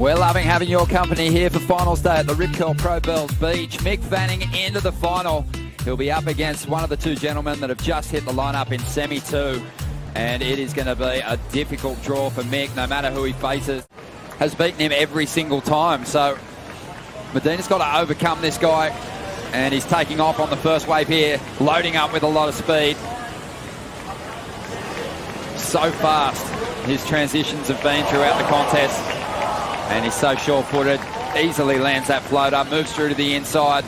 We're loving having your company here for finals day at the Rip Curl Pro Bells Beach. Mick Fanning into the final. He'll be up against one of the two gentlemen that have just hit the lineup in Semi 2. And it is going to be a difficult draw for Mick, no matter who he faces. Has beaten him every single time. So Medina's got to overcome this guy. And he's taking off on the first wave here, loading up with a lot of speed. So fast his transitions have been throughout the contest. And he's so sure-footed, easily lands that floater, moves through to the inside.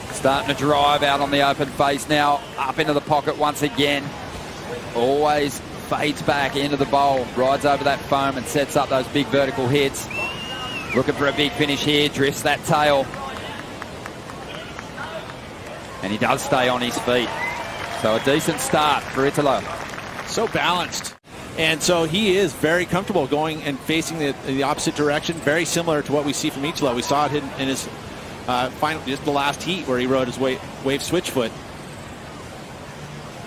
Starting to drive out on the open face now, up into the pocket once again. Always fades back into the bowl, rides over that foam and sets up those big vertical hits. Looking for a big finish here, drifts that tail. And he does stay on his feet. So a decent start for Italo. So balanced. And so he is very comfortable going and facing the opposite direction, very similar to what we see from Italo. We saw it in his final, just the last heat where he rode his wave switch foot.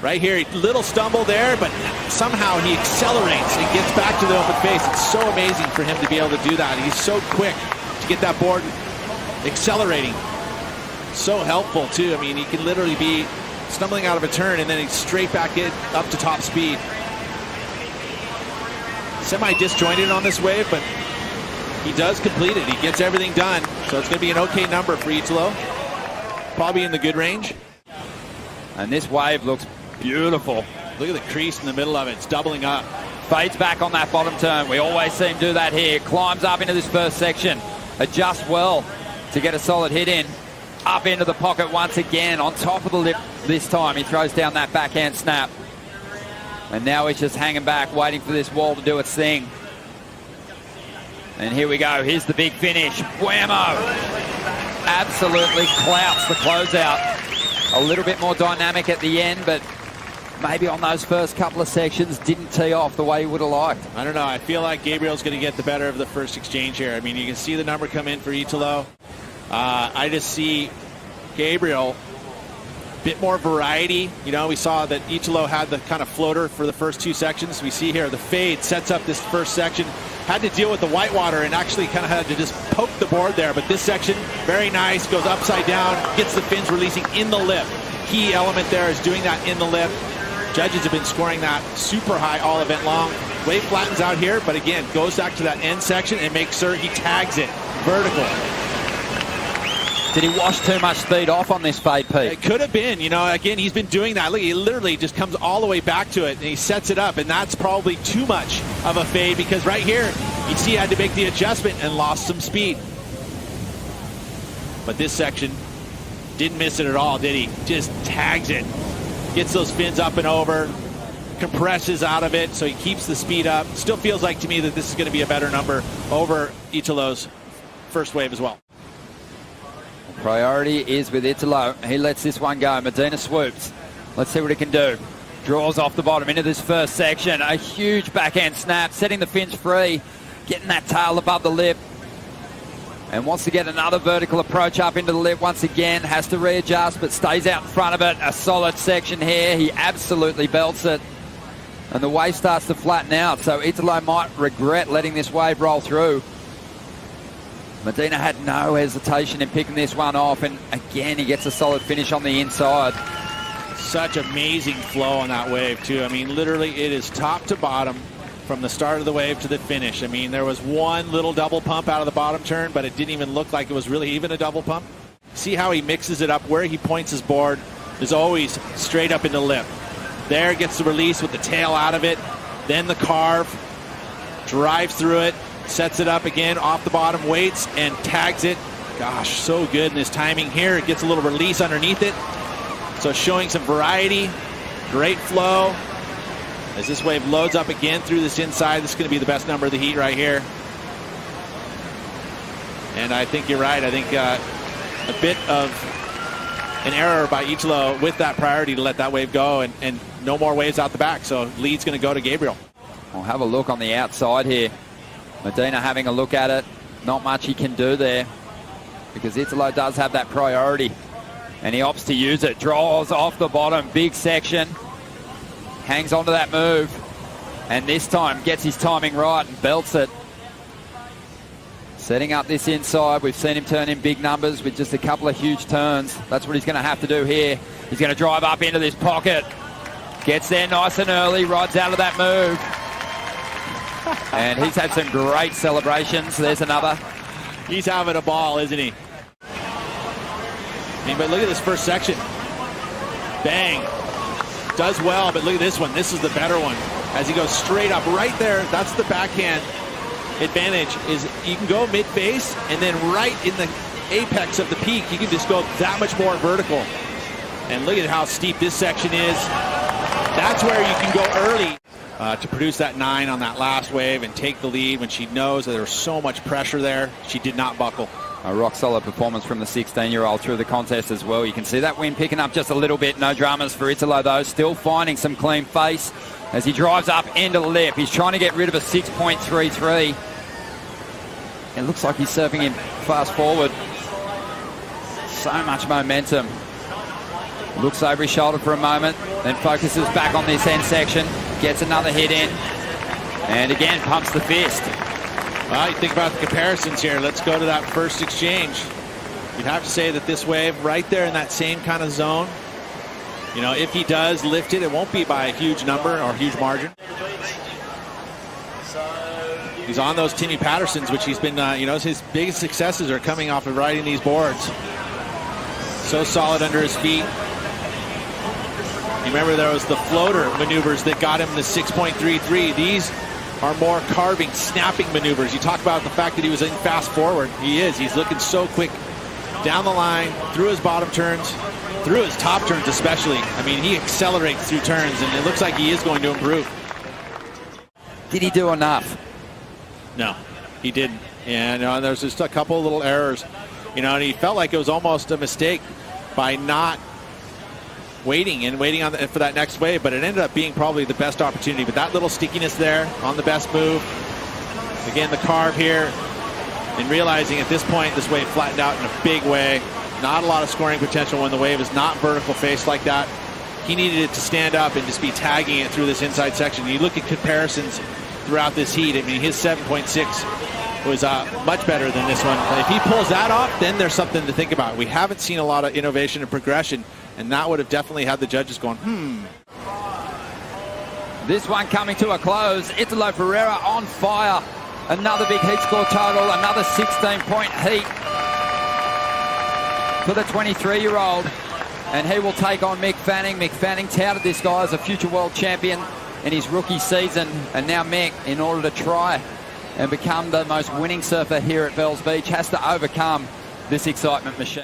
Right here, little stumble there, but somehow he accelerates and gets back to the open face. It's so amazing for him to be able to do that. He's so quick to get that board accelerating. So helpful, too. I mean, he can literally be stumbling out of a turn and then he's straight back in up to top speed. Semi-disjointed on this wave, but he does complete it. He gets everything done. So it's going to be an okay number for Italo. Probably in the good range. And this wave looks beautiful. Look at the crease in the middle of it. It's doubling up. Fades back on that bottom turn. We always see him do that here. Climbs up into this first section. Adjusts well to get a solid hit in. Up into the pocket once again. On top of the lip this time. He throws down that backhand snap. And now he's just hanging back, waiting for this wall to do its thing. And here we go. Here's the big finish. Whammo! Absolutely clouts the closeout. A little bit more dynamic at the end, but maybe on those first couple of sections didn't tee off the way he would have liked. I don't know. I feel like Gabriel's going to get the better of the first exchange here. I mean, you can see the number come in for Italo. I just see Gabriel, bit more variety. You know, we saw that Italo had the kind of floater for the first two sections. We see here the fade sets up this first section. Had to deal with the whitewater and actually kind of had to just poke the board there. But this section, very nice, goes upside down, gets the fins releasing in the lip. Key element there is doing that in the lip. Judges have been scoring that super high all event long. Wave flattens out here, but again, goes back to that end section and makes sure he tags it vertical. Did he wash too much speed off on this fade, Pete? It could have been. You know, again, he's been doing that. Look, he literally just comes all the way back to it, and he sets it up, and that's probably too much of a fade because right here, you see he had to make the adjustment and lost some speed. But this section didn't miss it at all, did he? Just tags it. Gets those fins up and over, compresses out of it, so he keeps the speed up. Still feels like to me that this is going to be a better number over Italo's first wave as well. Priority is with Italo. He lets this one go. Medina swoops. Let's see what he can do. Draws off the bottom into this first section. A huge backhand snap, setting the fins free, getting that tail above the lip. And wants to get another vertical approach up into the lip once again. Has to readjust, but stays out in front of it. A solid section here. He absolutely belts it. And the wave starts to flatten out, so Italo might regret letting this wave roll through. Medina had no hesitation in picking this one off, and again he gets a solid finish on the inside. Such amazing flow on that wave too. I mean, literally it is top to bottom from the start of the wave to the finish. I mean, there was one little double pump out of the bottom turn, but it didn't even look like it was really even a double pump. See how he mixes it up. Where he points his board is always straight up in the lip. There gets the release with the tail out of it, then the carve, drives through it, sets it up again off the bottom, waits and tags it. Gosh, so good in his timing here. It gets a little release underneath it. So showing some variety, great flow. As this wave loads up again through this inside, this is going to be the best number of the heat right here. And I think you're right. I think a bit of an error by Italo with that priority to let that wave go and no more waves out the back. So lead's going to go to Gabriel. We'll have a look on the outside here. Medina having a look at it. Not much he can do there because Italo does have that priority and he opts to use it. Draws off the bottom, big section. Hangs onto that move and this time gets his timing right and belts it. Setting up this inside. We've seen him turn in big numbers with just a couple of huge turns. That's what he's going to have to do here. He's going to drive up into this pocket. Gets there nice and early, rides out of that move. And he's had some great celebrations. There's another. He's having a ball, isn't he? I mean, but look at this first section. Bang. Does well, but look at this one. This is the better one. As he goes straight up right there, that's the backhand advantage, is you can go mid-face, and then right in the apex of the peak, you can just go that much more vertical. And look at how steep this section is. That's where you can go early to produce that 9 on that last wave and take the lead when she knows that there's so much pressure there. She did not buckle. A rock-solid performance from the 16-year-old through the contest as well. You can see that wind picking up just a little bit. No dramas for Italo, though. Still finding some clean face as he drives up into the lip. He's trying to get rid of a 6.33. It looks like he's surfing him fast forward. So much momentum. Looks over his shoulder for a moment, then focuses back on this end section. Gets another hit in. And again, pumps the fist. Well, you think about the comparisons here. Let's go to that first exchange. You'd have to say that this wave right there in that same kind of zone, you know, if he does lift it, it won't be by a huge number or huge margin. He's on those Timmy Pattersons, which he's been, you know, his biggest successes are coming off of riding these boards. So solid under his feet. You remember there was the floater maneuvers that got him the 6.33. These are more carving, snapping maneuvers. You talk about the fact that he was in fast forward. He is. He's looking so quick down the line, through his bottom turns, through his top turns especially. I mean, he accelerates through turns, and it looks like he is going to improve. Did he do enough? No, he didn't. And there's just a couple of little errors. You know, and he felt like it was almost a mistake by not waiting on for that next wave, but it ended up being probably the best opportunity. But that little stickiness there on the best move. Again, the carve here, and realizing at this point this wave flattened out in a big way. Not a lot of scoring potential when the wave is not vertical face like that. He needed it to stand up and just be tagging it through this inside section. You look at comparisons throughout this heat. I mean, his 7.6 was much better than this one. If he pulls that off, then there's something to think about. We haven't seen a lot of innovation and progression, and that would have definitely had the judges going, This one coming to a close. Italo Ferreira on fire. Another big heat score total. Another 16-point heat for the 23-year-old. And he will take on Mick Fanning. Mick Fanning touted this guy as a future world champion in his rookie season. And now Mick, in order to try and become the most winning surfer here at Bells Beach, has to overcome this excitement machine.